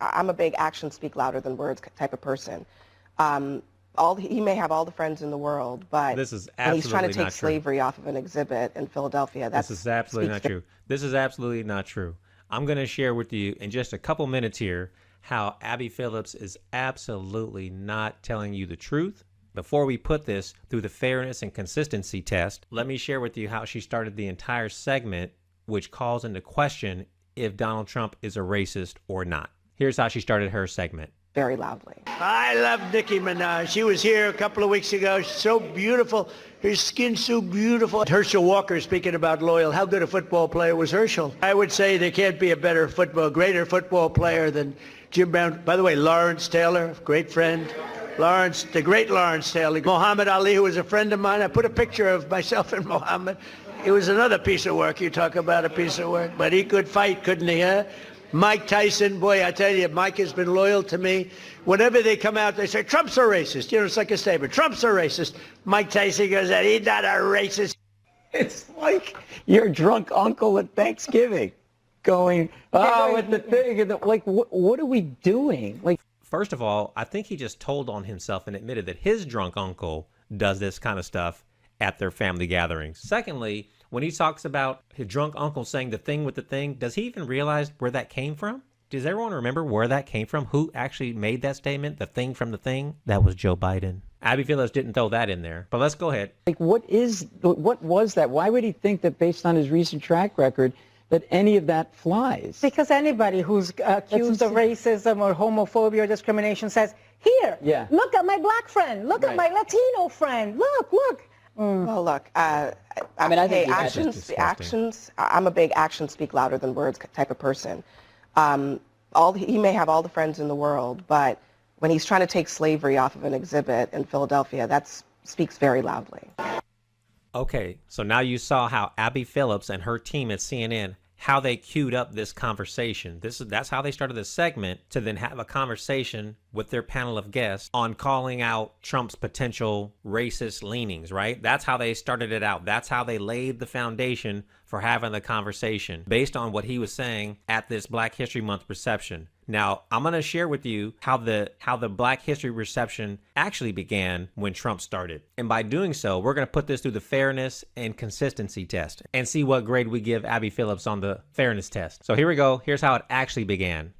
I'm a big actions speak louder than words type of person. He may have all the friends in the world, but this is when he's trying to absolutely take not true. slavery off of an exhibit in Philadelphia, This is absolutely not true. This is absolutely not true. I'm going to share with you in just a couple minutes here how Abby Phillips is absolutely not telling you the truth. Before we put this through the fairness and consistency test, let me share with you how she started the entire segment, which calls into question if Donald Trump is a racist or not. Here's how she started her segment. Very loudly. I love Nicki Minaj. She was here a couple of weeks ago. She's so beautiful. Her skin's so beautiful. Herschel Walker, speaking about loyal, how good a football player was Herschel? I would say there can't be a greater football player than Jim Brown. By the way, Lawrence Taylor, great friend. Lawrence, the great Lawrence Taylor. Muhammad Ali, who was a friend of mine. I put a picture of myself and Muhammad. It was another piece of work. You talk about a piece of work. But he could fight, couldn't he, huh? Mike Tyson, boy, I tell you, Mike has been loyal to me. Whenever they come out, they say, Trump's a racist. You know, it's like a statement. Trump's a racist. Mike Tyson goes, he's not a racist. It's like your drunk uncle at Thanksgiving going, oh, with the thing. Like, what are we doing? Like, first of all, I think he just told on himself and admitted that his drunk uncle does this kind of stuff at their family gatherings. Secondly, when he talks about his drunk uncle saying the thing with the thing, does he even realize where that came from? Does everyone remember where that came from? Who actually made that statement? The thing from the thing? That was Joe Biden. Abby Phillips didn't throw that in there, but let's go ahead. Like, what was that? Why would he think that based on his recent track record that any of that flies? Because anybody who's accused of racism or homophobia or discrimination says, here, look at my black friend, look at my Latino friend, look. Well, look, I think actions. I'm a big actions speak louder than words type of person. He may have all the friends in the world, but when he's trying to take slavery off of an exhibit in Philadelphia, that speaks very loudly. Okay, so now you saw how Abby Phillips and her team at CNN, how they queued up this conversation. That's how they started this segment, to then have a conversation with their panel of guests on calling out Trump's potential racist leanings, right? That's how they started it out. That's how they laid the foundation for having the conversation based on what he was saying at this Black History Month reception. Now, I'm going to share with you how the Black History reception actually began when Trump started. And by doing so, we're going to put this through the fairness and consistency test and see what grade we give Abby Phillips on the fairness test. So here we go. Here's how it actually began.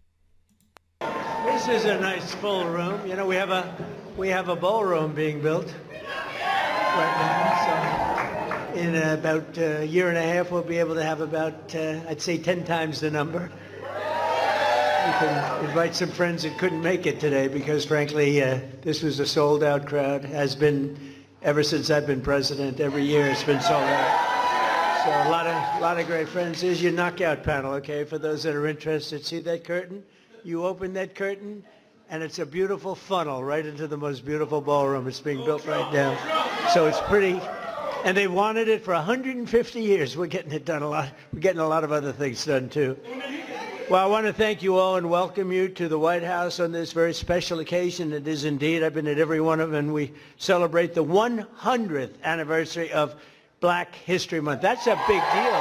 This is a nice full room. You know, we have a ballroom being built right now. So in about a year and a half, we'll be able to have about, I'd say, 10 times the number. We can invite some friends that couldn't make it today because, frankly, this was a sold-out crowd. Has been ever since I've been president. Every year it's been sold out. So a lot of great friends. Here's your knockout panel, okay? For those that are interested, see that curtain? You open that curtain, and it's a beautiful funnel right into the most beautiful ballroom. It's being built right now. So it's pretty. And they wanted it for 150 years. We're getting it done a lot. We're getting a lot of other things done, too. Well, I want to thank you all and welcome you to the White House on this very special occasion. It is indeed. I've been at every one of them, and we celebrate the 100th anniversary of Black History Month. That's a big deal.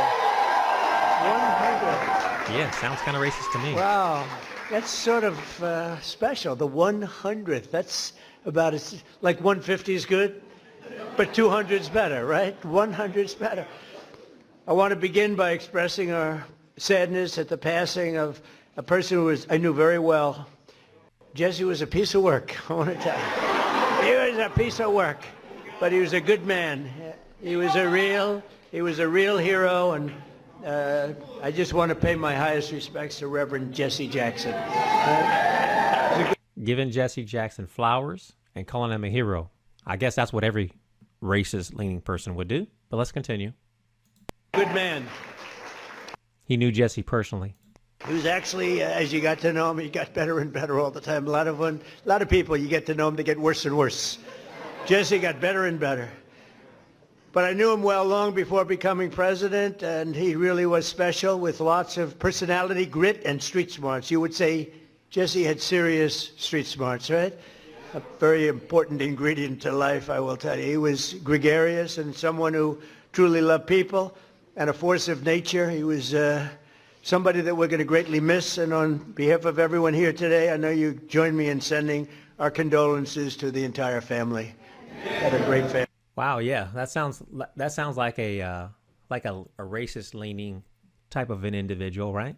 100. Yeah, sounds kind of racist to me. Wow. That's sort of special. The 100th. That's about as, like 150 is good, but 200 is better, right? 100 is better. I want to begin by expressing our sadness at the passing of a person who I knew very well. Jesse was a piece of work, I want to tell you. He was a piece of work, but he was a good man. He was a real hero, and I just want to pay my highest respects to Reverend Jesse Jackson. Giving Jesse Jackson flowers and calling him a hero. I guess that's what every racist-leaning person would do, but let's continue. Good man. He knew Jesse personally. He was actually, as you got to know him, he got better and better all the time. A lot of people, you get to know them, they get worse and worse. Jesse got better and better. But I knew him well long before becoming president, and he really was special with lots of personality, grit, and street smarts. You would say Jesse had serious street smarts, right? A very important ingredient to life, I will tell you. He was gregarious and someone who truly loved people and a force of nature. He was somebody that we're going to greatly miss. And on behalf of everyone here today, I know you join me in sending our condolences to the entire family. Had a great family. Wow, yeah, that sounds like a racist leaning type of an individual, right?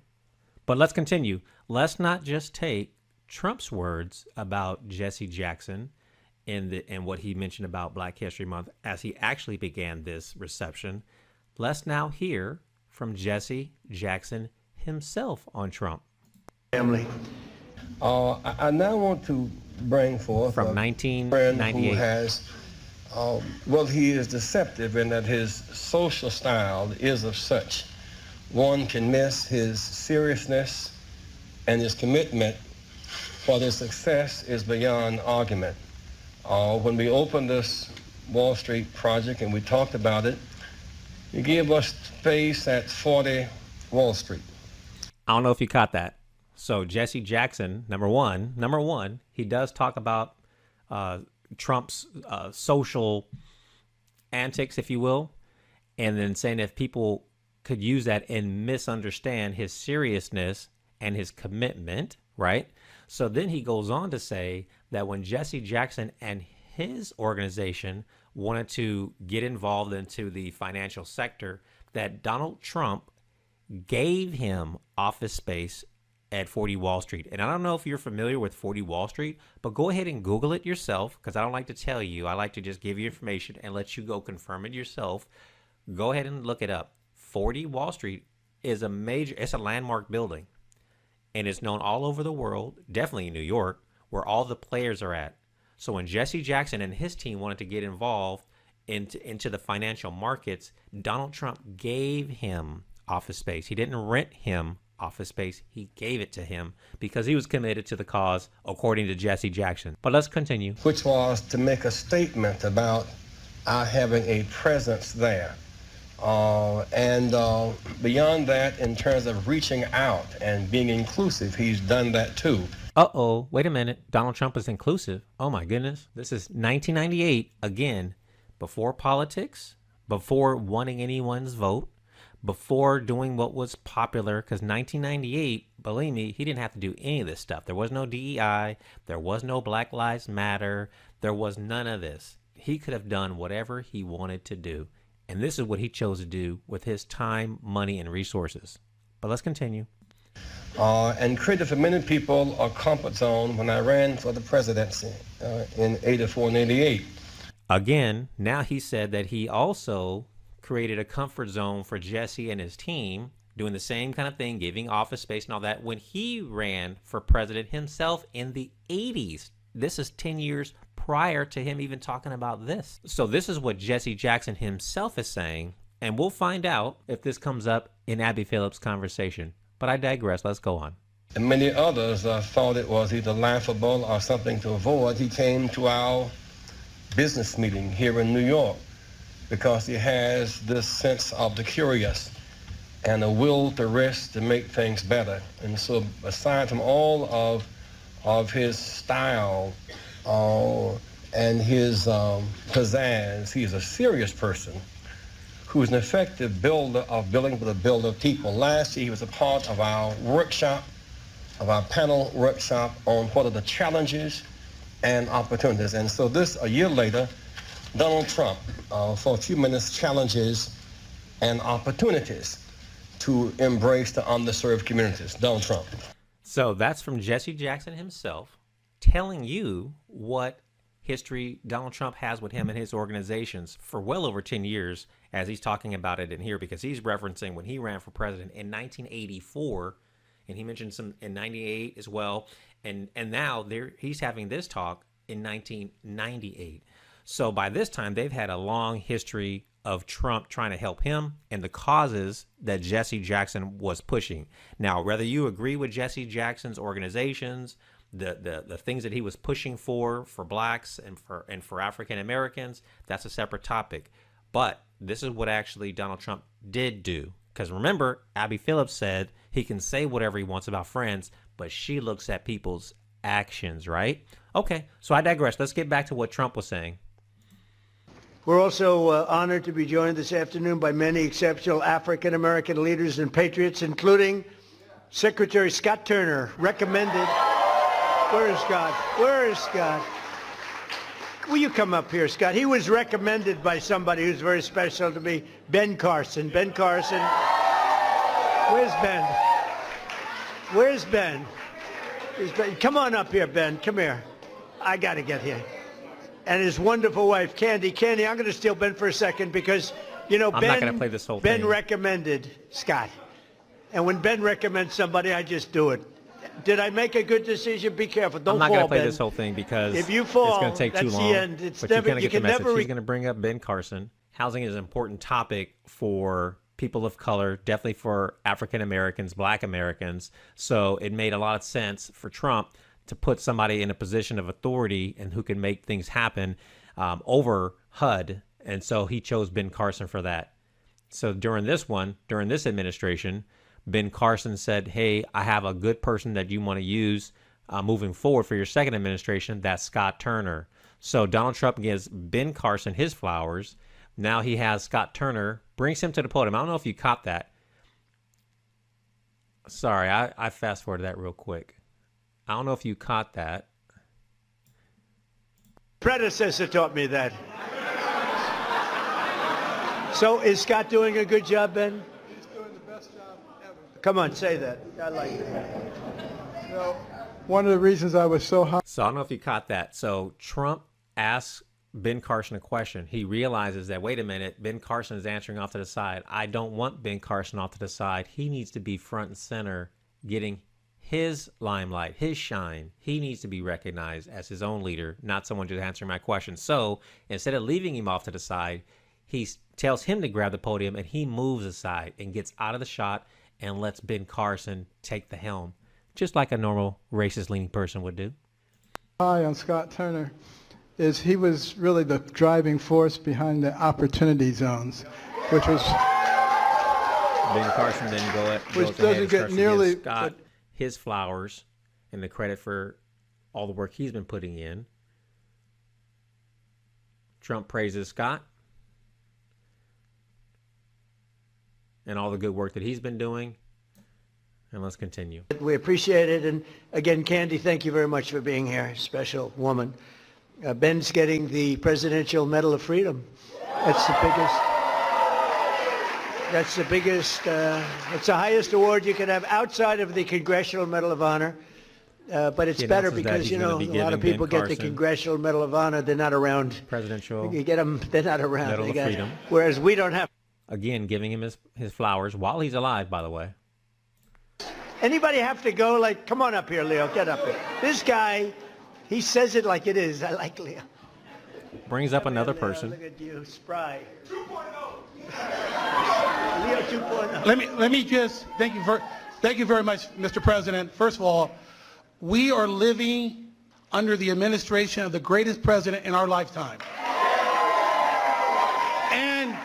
But let's continue. Let's not just take Trump's words about Jesse Jackson and what he mentioned about Black History Month as he actually began this reception. Let's now hear from Jesse Jackson himself on Trump. Family. I now want to bring forth from a 1998. friend who has, well, he is deceptive in that his social style is of such. One can miss his seriousness and his commitment, for their success is beyond argument. When we opened this Wall Street project and we talked about it, he gave us space at 40 Wall Street. I don't know if you caught that. So Jesse Jackson, number one, he does talk about Trump's social antics, if you will, and then saying if people could use that and misunderstand his seriousness and his commitment, right? So then he goes on to say that when Jesse Jackson and his organization wanted to get involved into the financial sector, that Donald Trump gave him office space at 40 Wall Street. And I don't know if you're familiar with 40 Wall Street, but go ahead and Google it yourself, because I don't like to tell you. I like to just give you information and let you go confirm it yourself. Go ahead and look it up. 40 Wall Street is it's a landmark building, and it's known all over the world, definitely in New York, where all the players are at. So when Jesse Jackson and his team wanted to get involved into the financial markets, Donald Trump gave him office space. He didn't rent him office space. He gave it to him because he was committed to the cause, according to Jesse Jackson. But let's continue. Which was to make a statement about our having a presence there. And beyond that, in terms of reaching out and being inclusive, he's done that too. Uh-oh, wait a minute. Donald Trump is inclusive. Oh my goodness. This is 1998, again, before politics, before wanting anyone's vote, before doing what was popular, because 1998, believe me, he didn't have to do any of this stuff. There was no DEI, there was no Black Lives Matter, there was none of this. He could have done whatever he wanted to do. And this is what he chose to do with his time, money, and resources. But let's continue. And created for many people a comfort zone when I ran for the presidency in 84 and 88. Again, now he said that he also created a comfort zone for Jesse and his team, doing the same kind of thing, giving office space and all that, when he ran for president himself in the 80s. This is 10 years prior to him even talking about this. So this is what Jesse Jackson himself is saying, and we'll find out if this comes up in Abby Phillips' conversation. But I digress. Let's go on. And many others thought it was either laughable or something to avoid. He came to our business meeting here in New York because he has this sense of the curious and a will to risk to make things better. And so aside from all of his style and his pizzazz, he is a serious person who is an effective builder of building with a builder of people. Last year, he was a part of our workshop, of our panel workshop on what are the challenges and opportunities. And so this, a year later, Donald Trump, for a few minutes, challenges and opportunities to embrace the underserved communities. Donald Trump. So that's from Jesse Jackson himself telling you what history Donald Trump has with him and his organizations for well over 10 years, as he's talking about it in here, because he's referencing when he ran for president in 1984, and he mentioned some in 98 as well, and now he's having this talk in 1998. So by this time, they've had a long history of Trump trying to help him and the causes that Jesse Jackson was pushing. Now, whether you agree with Jesse Jackson's organizations, the things that he was pushing for blacks and for African Americans, that's a separate topic. But this is what actually Donald Trump did do. Because remember, Abby Phillips said he can say whatever he wants about friends, but she looks at people's actions, right? Okay, so I digress. Let's get back to what Trump was saying. We're also honored to be joined this afternoon by many exceptional African American leaders and patriots, including Secretary Scott Turner recommended. Where is Scott? Where is Scott? Will you come up here, Scott? He was recommended by somebody who's very special to me, Ben Carson. Ben Carson. Where's Ben? Where's Ben? Come on up here, Ben. Come here. I got to get here. And his wonderful wife, Candy. Candy, I'm going to steal Ben for a second because, you know, I'm not going to play this whole Ben thing. recommended Scott. And when Ben recommends somebody, I just do it. Did I make a good decision? Be careful. Don't fall, I'm not going to play Ben. this whole thing because if you fall, it's going to take too that's long. the end. It's but never, you're going to you get the can message. never He's going to bring up Ben Carson. Housing is an important topic for people of color, definitely for African Americans, Black Americans. So it made a lot of sense for Trump to put somebody in a position of authority and who can make things happen over HUD. And so he chose Ben Carson for that. So during this administration, Ben Carson said, hey, I have a good person that you want to use moving forward for your second administration. That's Scott Turner. So Donald Trump gives Ben Carson his flowers. Now he has Scott Turner, brings him to the podium. I don't know if you caught that. Sorry, I fast forwarded that real quick. I don't know if you caught that. Predecessor taught me that. So is Scott doing a good job, Ben? He's doing the best job ever. Come on, say that. I like it. You know, one of the reasons I was so high. So I don't know if you caught that. So Trump asks Ben Carson a question. He realizes that, wait a minute, Ben Carson is answering off to the side. I don't want Ben Carson off to the side. He needs to be front and center, getting his limelight, his shine. He needs to be recognized as his own leader, not someone just answering my question. So instead of leaving him off to the side, he tells him to grab the podium and he moves aside and gets out of the shot and lets Ben Carson take the helm, just like a normal racist-leaning person would do. High on Scott Turner is he was really the driving force behind the opportunity zones, which was Ben Carson then which goes ahead doesn't and get starts to nearly give Scott his flowers and the credit for all the work he's been putting in. Trump praises Scott and all the good work that he's been doing. And let's continue. We appreciate it. And again, Candy, thank you very much for being here. Special woman. Ben's getting the Presidential Medal of Freedom. That's the biggest. That's the biggest. It's the highest award you can have outside of the Congressional Medal of Honor. But it's better because, you know, a lot of people get the Congressional Medal of Honor. They're not around. Presidential. You get them. They're not around. Medal of Freedom. Whereas we don't have. Again, giving him his flowers while he's alive, by the way. Anybody have to go? Like, come on up here, Leo. Get up here. This guy, he says it like it is. I like Leo. Brings up another Leo, person. Look at you, spry. 2.0. Leo 2.0. Let me just thank you very much, Mr. President. First of all, we are living under the administration of the greatest president in our lifetime. And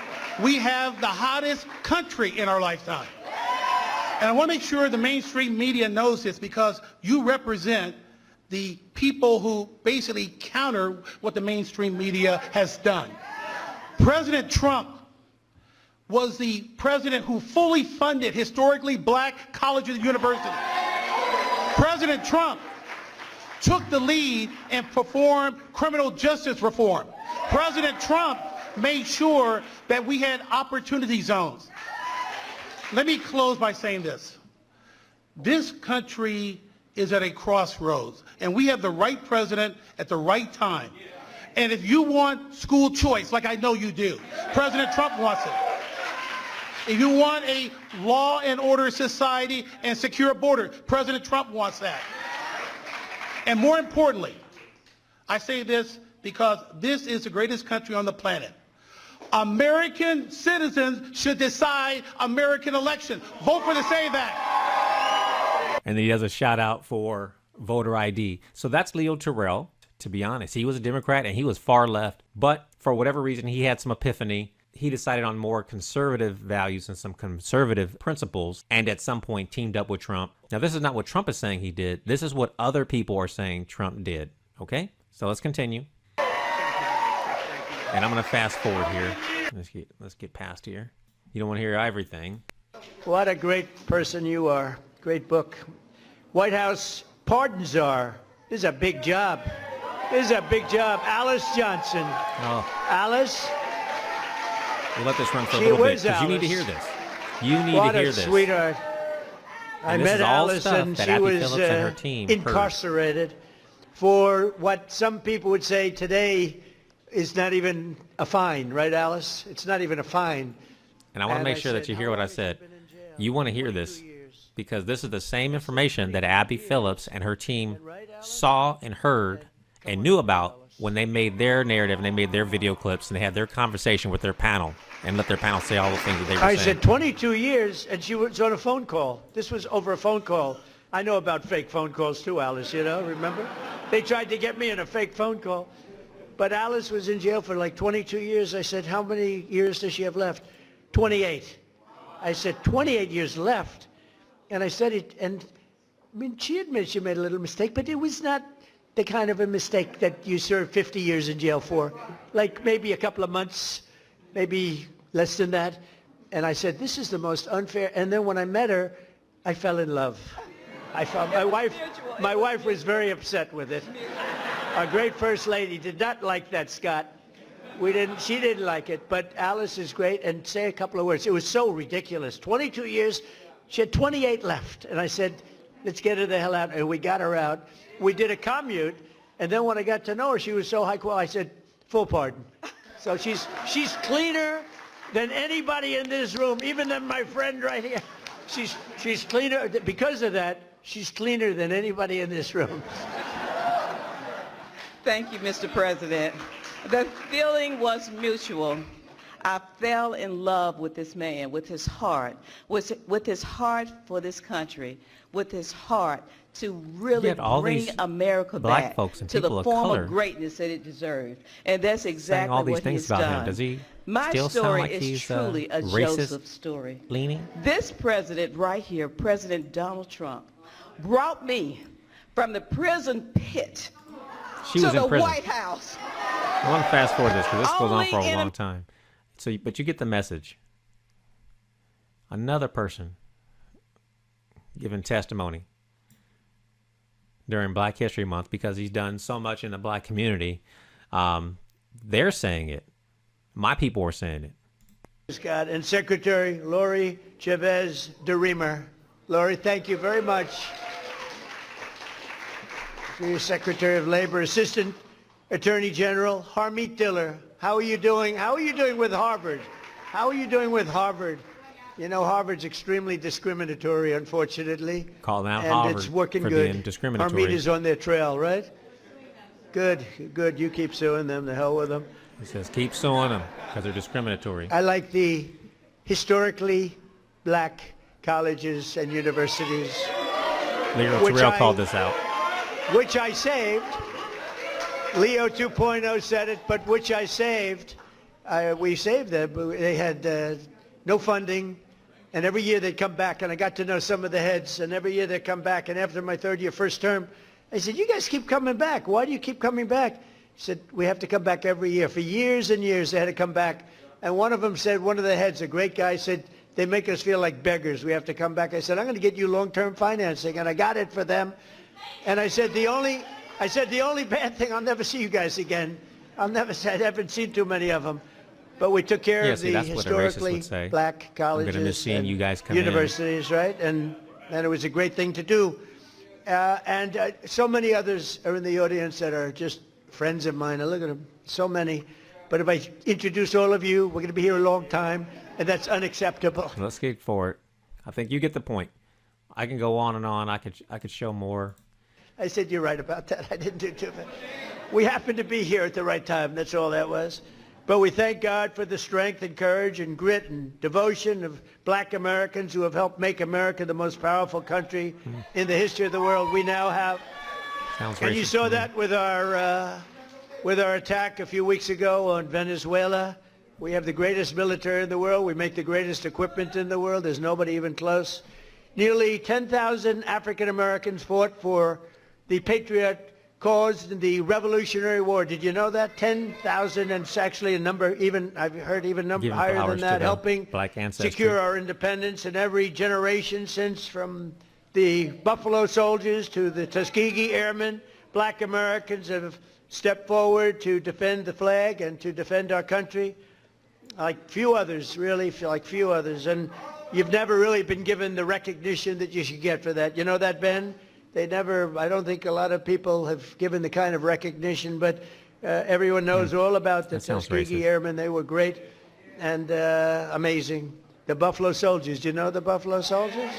we have the hottest country in our lifetime. And I want to make sure the mainstream media knows this because you represent the people who basically counter what the mainstream media has done. President Trump was the president who fully funded historically black colleges and universities. President Trump took the lead and performed criminal justice reform. President Trump made sure that we had opportunity zones. Let me close by saying this. This country is at a crossroads, and we have the right president at the right time. And if you want school choice, like I know you do, President Trump wants it. If you want a law and order society and secure border, President Trump wants that. And more importantly, I say this because this is the greatest country on the planet. American citizens should decide American elections. Vote for the Save Act. And then he does a shout out for voter ID. So that's Leo Terrell. To be honest, he was a Democrat and he was far left. But for whatever reason, he had some epiphany. He decided on more conservative values and some conservative principles, and at some point teamed up with Trump. Now, this is not what Trump is saying he did. This is what other people are saying Trump did. Okay? So let's continue. And I'm going to fast forward here. Let's get past here. You don't want to hear everything. What a great person you are. Great book. Whitehouse pardon czar. This is a big job. This is a big job. Alice Johnson. Oh, Alice. we'll let this run for a Gee little bit whiz, because you need to Alice. hear this. You need What to hear a this. sweetheart. I And this met is all Alice stuff and that she Abby was Phillips and her team heard. incarcerated for what some people would say today is not even a fine, right, Alice? It's not even a fine. And I want to And make I sure that said, you "How hear what I long has she said. been in jail?" You want to hear this 22 years. because this is the same information that Abby Phillips and her team saw and heard and knew about when they made their narrative and they made their video clips and they had their conversation with their panel and let their panel say all the things that they were I saying. said 22 years, and she was on a phone call. This was over a phone call. I know about fake phone calls too, Alice, you know, remember? They tried to get me in a fake phone call. But Alice was in jail for like 22 years. I said, how many years does she have left? 28. I said, 28 years left. And I said it, and I mean, she admitted she made a little mistake, but it was not the kind of a mistake that you serve 50 years in jail for. Like maybe a couple of months, maybe less than that. And I said, this is the most unfair. And then when I met her, I fell in love. I found my wife was very upset with it. Our great first lady did not like that, Scott. She didn't like it, but Alice is great. And say a couple of words. It was so ridiculous. 22 years, she had 28 left. And I said, let's get her the hell out. And we got her out. We did a commute. And then when I got to know her, she was so high quality. I said, full pardon. So she's cleaner than anybody in this room, even than my friend right here. She's cleaner. Because of that, she's cleaner than anybody in this room. Thank you, Mr. President. The feeling was mutual. I fell in love with this man, with his heart, with his heart for this country, with his heart to really Yet all bring these America black back folks and to the people of form color of greatness that it deserved. And that's exactly all these what things he's about him. done. Does he My still sound story like is he's, truly a racist Joseph story. leaning? This president right here, President Donald Trump, brought me from the prison pit She to was in the prison. White House. I want to fast forward this because this goes on Only for a in long time. So, but you get the message. Another person giving testimony during Black History Month because he's done so much in the black community. They're saying it. My people are saying it. Scott, and Secretary Lori Chavez DeRemer. Lori, thank you very much for your Secretary of Labor. Assistant Attorney General Harmeet Diller. How are you doing? How are you doing with Harvard? How are you doing with Harvard? You know, Harvard's extremely discriminatory, unfortunately. Calling out and Harvard it's working for good. being discriminatory. Harmeet is on their trail, right? Good, good. You keep suing them. The hell with them. He says, keep suing them because they're discriminatory. I like the historically black colleges and universities, Leo which Terrell I- called this out. which I saved. Leo 2.0 said it, but which I saved. We saved them. They had no funding, and every year they'd come back, and I got to know some of the heads, and every year they'd come back, and after my third year, first term, I said, you guys keep coming back. Why do you keep coming back? He said, we have to come back every year. For years and years, they had to come back. And one of them said, one of the heads, a great guy, said, they make us feel like beggars. We have to come back. I said, I'm going to get you long-term financing. And I got it for them. And I said, the only bad thing, I'll never see you guys again. I haven't seen too many of them. But we took care of see, the that's what a racist historically would say. black colleges miss seeing and you guys come in. universities, right? And it was a great thing to do. And so many others are in the audience that are just friends of mine. I look at them, so many. But if I introduce all of you, we're going to be here a long time, and that's unacceptable. Let's get for it. I think you get the point. I can go on and on. I could show more. I said you're right about that. I didn't do too bad. We happened to be here at the right time. That's all that was. But we thank God for the strength and courage and grit and devotion of black Americans who have helped make America the most powerful country in the history of the world. We now have. Sounds And you racist saw to me. that with our attack a few weeks ago on Venezuela. We have the greatest military in the world. We make the greatest equipment in the world. There's nobody even close. Nearly 10,000 African Americans fought for the patriot cause in the Revolutionary War. Did you know that? 10,000, and it's actually a number, even I've heard even number Giving higher flowers than to that, the helping black ancestry. secure our independence in every generation since from the Buffalo Soldiers to the Tuskegee Airmen, black Americans have stepped forward to defend the flag and to defend our country like few others, really, like few others. And you've never really been given the recognition that you should get for that. You know that, Ben? They never, I don't think a lot of people have given the kind of recognition, but everyone knows all about the Tuskegee Airmen. They were great and amazing. The Buffalo Soldiers. Do you know the Buffalo Soldiers?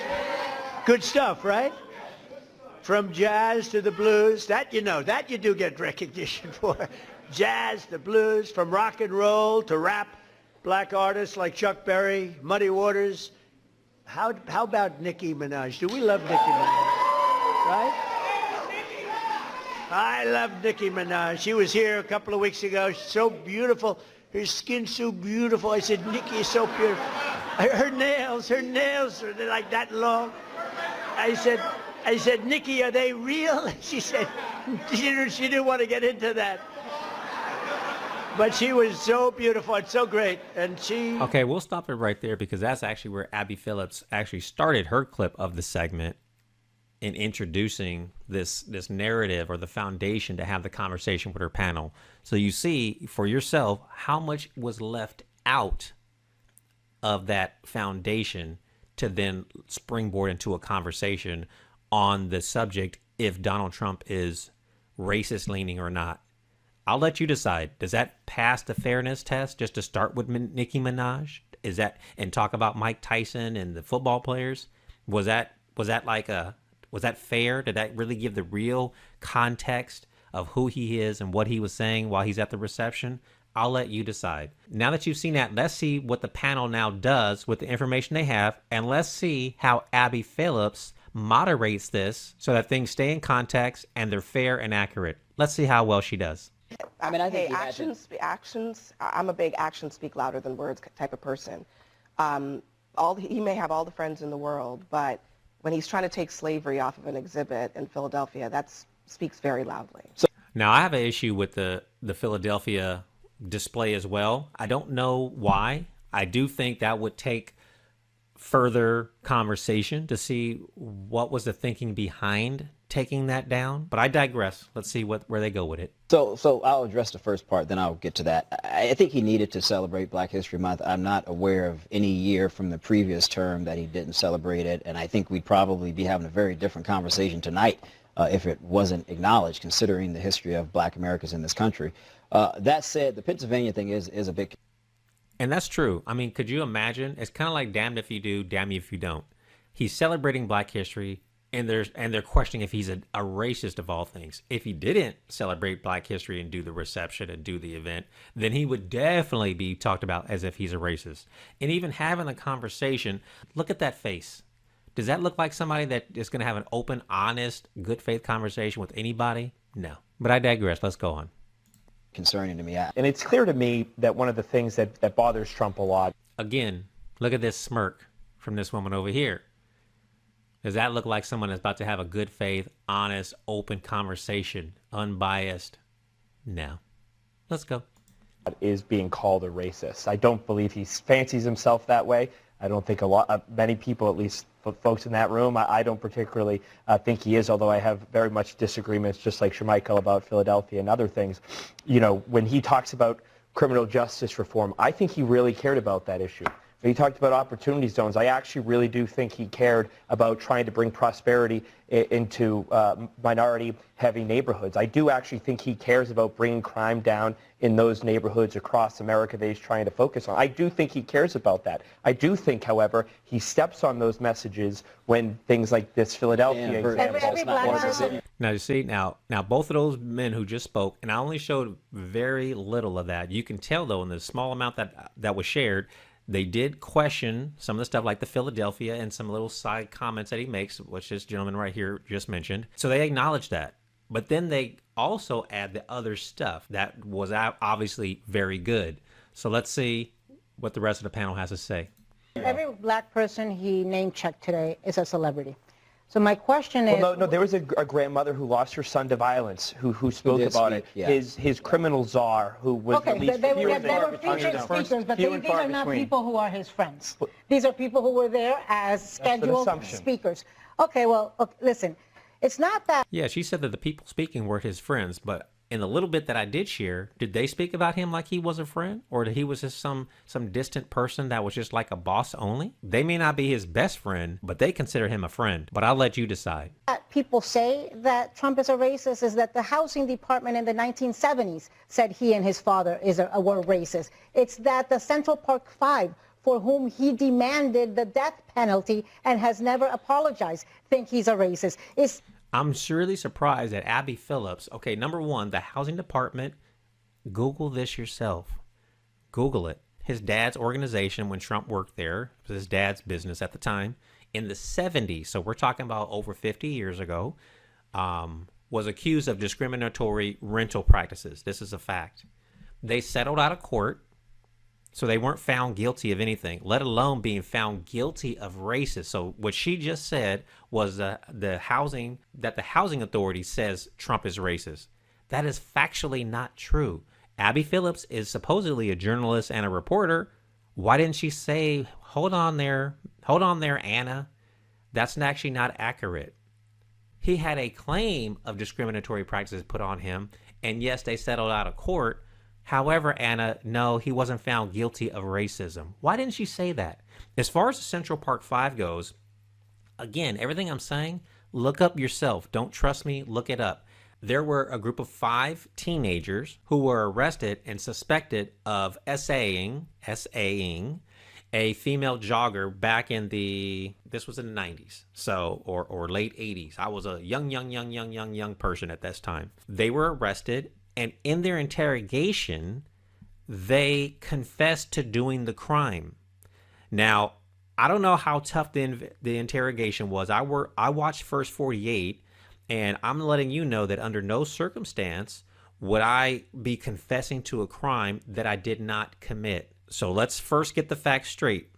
Good stuff, right? From jazz to the blues. That you know, that you do get recognition for. Jazz, the blues, from rock and roll to rap. Black artists like Chuck Berry, Muddy Waters. How about Nicki Minaj? Do we love Nicki Minaj? Right? I love Nicki Minaj. She was here a couple of weeks ago. She's so beautiful. Her skin's so beautiful. I said, Nicki is so beautiful. Her nails are like that long. I said, Nicki, are they real? She said, she didn't want to get into that. But she was so beautiful and so great. And she... Okay, we'll stop it right there because that's actually where Abby Phillips actually started her clip of the segment in introducing this narrative or the foundation to have the conversation with her panel. So you see for yourself how much was left out of that foundation to then springboard into a conversation on the subject if Donald Trump is racist leaning or not. I'll let you decide. Does that pass the fairness test just to start with Nicki Minaj? Is that, and talk about Mike Tyson and the football players? Was that fair? Did that really give the real context of who he is and what he was saying while he's at the reception? I'll let you decide. Now that you've seen that, let's see what the panel now does with the information they have, and let's see how Abby Phillips moderates this so that things stay in context and they're fair and accurate. Let's see how well she does. I mean, I think actions. I'm a big actions speak louder than words type of person. He may have all the friends in the world, but when he's trying to take slavery off of an exhibit in Philadelphia, that speaks very loudly. Now, I have an issue with the Philadelphia display as well. I don't know why. I do think that would take further conversation to see what was the thinking behind taking that down, but I digress. Let's see where they go with it. So I'll address the first part, then I'll get to that. I think he needed to celebrate Black History Month. I'm not aware of any year from the previous term that he didn't celebrate it, and I think we'd probably be having a very different conversation tonight if it wasn't acknowledged, considering the history of Black Americans in this country. That said, the Pennsylvania thing is a big... And that's true. I mean, could you imagine? It's kind of like damned if you do, damn you if you don't. He's celebrating Black history, and they're questioning if he's a racist of all things. If he didn't celebrate Black history and do the reception and do the event, then he would definitely be talked about as if he's a racist. And even having a conversation, look at that face. Does that look like somebody that is going to have an open, honest, good faith conversation with anybody? No. But I digress. Let's go on. Concerning to me. And it's clear to me that one of the things that bothers Trump a lot. Again, look at this smirk from this woman over here. Does that look like someone that's about to have a good faith, honest, open conversation, unbiased? No. Let's go. Is being called a racist. I don't believe he fancies himself that way. I don't think many people, at least folks in that room, I don't particularly think he is, although I have very much disagreements, just like Shermichael, about Philadelphia and other things. You know, when he talks about criminal justice reform, I think he really cared about that issue. When he talked about opportunity zones, I actually really do think he cared about trying to bring prosperity into minority-heavy neighborhoods. I do actually think he cares about bringing crime down in those neighborhoods across America that he's trying to focus on. I do think he cares about that. I do think, however, he steps on those messages when things like this Philadelphia example. Now, you see, now both of those men who just spoke, and I only showed very little of that. You can tell, though, in the small amount that was shared, they did question some of the stuff like the Philadelphia and some little side comments that he makes, which this gentleman right here just mentioned. So they acknowledge that. But then they also add the other stuff that was obviously very good. So let's see what the rest of the panel has to say. Every Black person he name-checked today is a celebrity. So my question is... Well, no, there was a grandmother who lost her son to violence who spoke about it. Yeah. His criminal czar who was released. They were featured speakers, but these are not people who are his friends. These are people who were there as scheduled speakers. Okay, well, okay, listen, it's not that. Yeah, she said that the people speaking were his friends, but in the little bit that I did share, did they speak about him like he was a friend, or that he was just some distant person that was just like a boss only? They may not be his best friend, but they consider him a friend. But I'll let you decide. People say that Trump is a racist is that the housing department in the 1970s said he and his father were racist. It's that the Central Park Five, for whom he demanded the death penalty and has never apologized, think he's a racist. I'm surely surprised at Abby Phillips. Okay, number one, the housing department, Google this yourself. Google it. His dad's organization, when Trump worked there, it was his dad's business at the time, in the 70s, so we're talking about over 50 years ago, was accused of discriminatory rental practices. This is a fact. They settled out of court, so they weren't found guilty of anything, let alone being found guilty of racist. So what she just said was the housing authority says Trump is racist. That is factually not true. Abby Phillips is supposedly a journalist and a reporter. Why didn't she say, hold on there, Anna? That's actually not accurate. He had a claim of discriminatory practices put on him, and yes, they settled out of court. However, Anna, no, he wasn't found guilty of racism. Why didn't she say that? As far as the Central Park Five goes, again, everything I'm saying, look up yourself. Don't trust me, look it up. There were a group of 5 teenagers who were arrested and suspected of SAing a female jogger back in this was in the 90s, so, or late 80s. I was a young person at this time. They were arrested, and in their interrogation, they confessed to doing the crime. Now, I don't know how tough the interrogation was. I watched First 48, and I'm letting you know that under no circumstance would I be confessing to a crime that I did not commit. So let's first get the facts straight.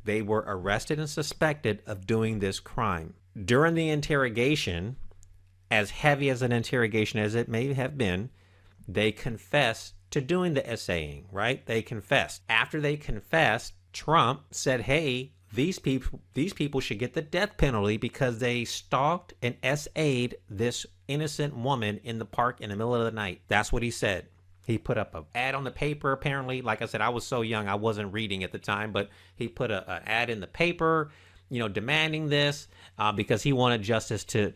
They were arrested and suspected of doing this crime. During the interrogation, as heavy as an interrogation as it may have been, they confessed to doing the SAing, right? They confessed. After they confessed, Trump said, hey, these people should get the death penalty because they stalked and SA'd this innocent woman in the park in the middle of the night. That's what he said. He put up an ad on the paper, apparently. Like I said, I was so young, I wasn't reading at the time, but he put an ad in the paper, demanding this because he wanted justice to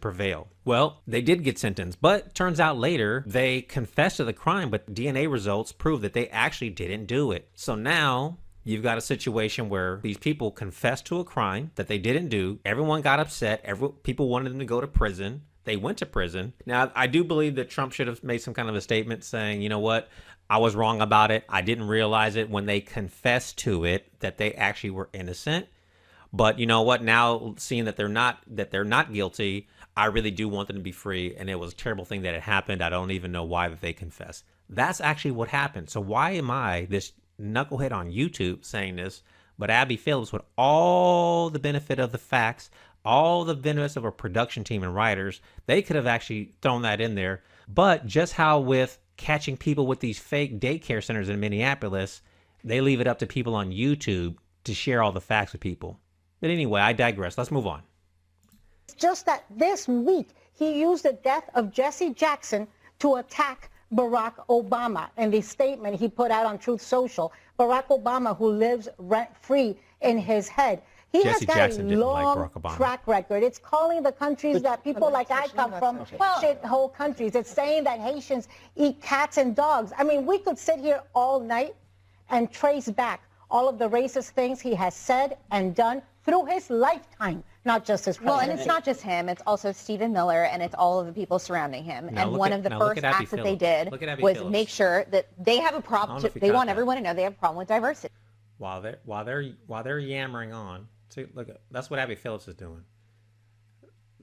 prevail. Well, they did get sentenced, but turns out later they confessed to the crime, but DNA results prove that they actually didn't do it. So now you've got a situation where these people confessed to a crime that they didn't do. Everyone got upset. People wanted them to go to prison. They went to prison. Now, I do believe that Trump should have made some kind of a statement saying, you know what, I was wrong about it. I didn't realize it when they confessed to it that they actually were innocent. But you know what? Now, seeing that they're not guilty, I really do want them to be free. And it was a terrible thing that had happened. I don't even know why that they confessed. That's actually what happened. So why am I, this knucklehead on YouTube, saying this? But Abby Phillips, with all the benefit of the facts, all the benefits of a production team and writers, they could have actually thrown that in there. But just how with catching people with these fake daycare centers in Minneapolis, they leave it up to people on YouTube to share all the facts with people. But anyway, I digress. Let's move on. It's just that this week, he used the death of Jesse Jackson to attack Barack Obama. In the statement he put out on Truth Social, Barack Obama, who lives rent-free in his head. He Jesse has Jackson got a didn't like long Barack Obama. track record. It's calling the countries that people like I come from shithole countries. It's saying that Haitians eat cats and dogs. I mean, we could sit here all night and trace back all of the racist things he has said and done through his lifetime, not just his presidency. Well, and it's not just him. It's also Stephen Miller, and it's all of the people surrounding him. And one of the first acts that they did was make sure that they have a problem. They want everyone to know they have a problem with diversity. While they're yammering on, see, look, that's what Abby Phillips is doing.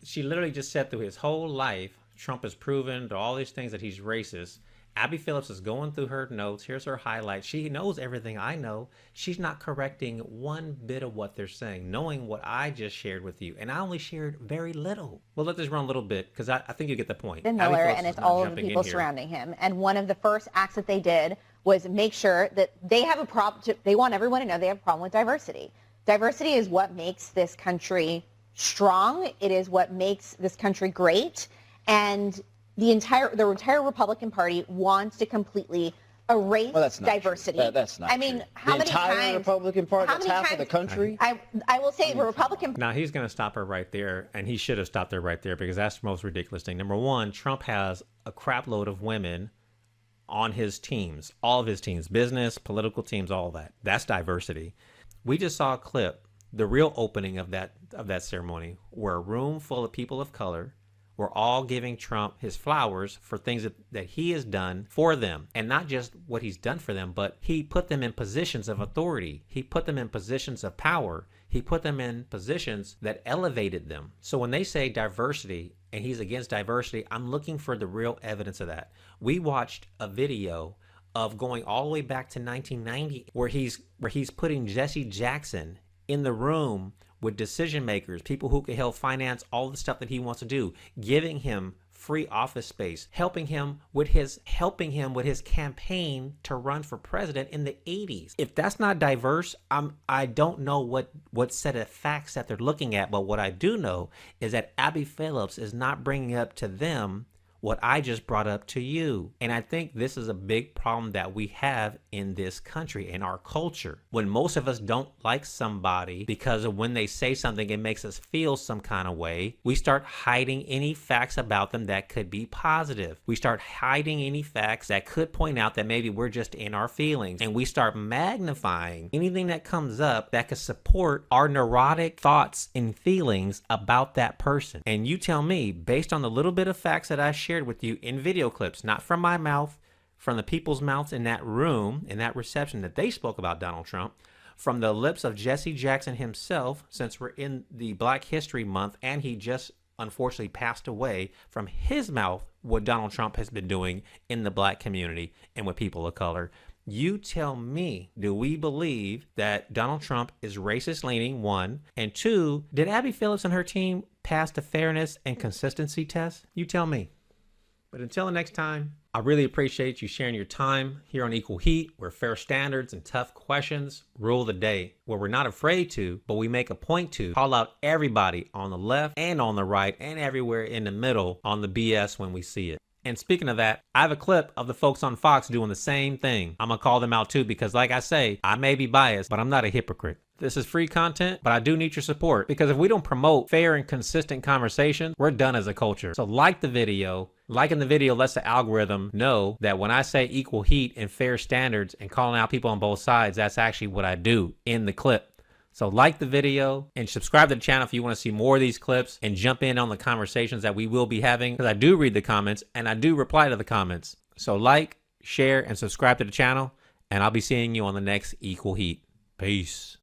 She literally just said through his whole life, Trump has proven to all these things that he's racist. Abby Phillips is going through her notes. Here's her highlights. She knows everything I know. She's not correcting one bit of what they're saying, knowing what I just shared with you. And I only shared very little. We'll let this run a little bit because I think you get the point. Miller, and it's all of the people surrounding him. And one of the first acts that they did was make sure that they have a problem. They want everyone to know they have a problem with diversity. Diversity is what makes this country strong. It is what makes this country great. And the entire Republican Party wants to completely erase diversity. That's not I mean, true. how the many entire times? Republican Party, that's half of the country. I will say the Republican. Now he's going to stop her right there, and he should have stopped her right there because that's the most ridiculous thing. Number one, Trump has a crap load of women on his teams, all of his teams, business, political teams, all that. That's diversity. We just saw a clip, the real opening of that ceremony, where a room full of people of color were all giving Trump his flowers for things that he has done for them. And not just what he's done for them, but he put them in positions of authority. He put them in positions of power. He put them in positions that elevated them. So when they say diversity and he's against diversity, I'm looking for the real evidence of that. We watched a video of going all the way back to 1990 where he's putting Jesse Jackson in the room with decision makers, people who can help finance all the stuff that he wants to do, giving him free office space, helping him with his campaign to run for president in the 80s. If that's not diverse, I don't know what set of facts that they're looking at, but what I do know is that Abby Phillips is not bringing up to them what I just brought up to you. And I think this is a big problem that we have in this country, in our culture. When most of us don't like somebody because of when they say something, it makes us feel some kind of way, we start hiding any facts about them that could be positive. We start hiding any facts that could point out that maybe we're just in our feelings. And we start magnifying anything that comes up that could support our neurotic thoughts and feelings about that person. And you tell me, based on the little bit of facts that I shared with you in video clips, not from my mouth, from the people's mouths in that room, in that reception that they spoke about Donald Trump, from the lips of Jesse Jackson himself, since we're in the Black History Month and he just unfortunately passed away, from his mouth what Donald Trump has been doing in the black community and with people of color. You tell me, do we believe that Donald Trump is racist leaning, one, and two, did Abby Phillips and her team pass the fairness and consistency test? You tell me. But until the next time, I really appreciate you sharing your time here on Equal Heat, where fair standards and tough questions rule the day, where we're not afraid to, but we make a point to call out everybody on the left and on the right and everywhere in the middle on the BS when we see it. And speaking of that, I have a clip of the folks on Fox doing the same thing. I'm going to call them out too because, like I say, I may be biased, but I'm not a hypocrite. This is free content, but I do need your support because if we don't promote fair and consistent conversation, we're done as a culture. So like the video. Liking the video lets the algorithm know that when I say equal heat and fair standards and calling out people on both sides, that's actually what I do in the clip. So like the video and subscribe to the channel if you want to see more of these clips and jump in on the conversations that we will be having, because I do read the comments and I do reply to the comments. So like, share, and subscribe to the channel, and I'll be seeing you on the next Equal Heat. Peace.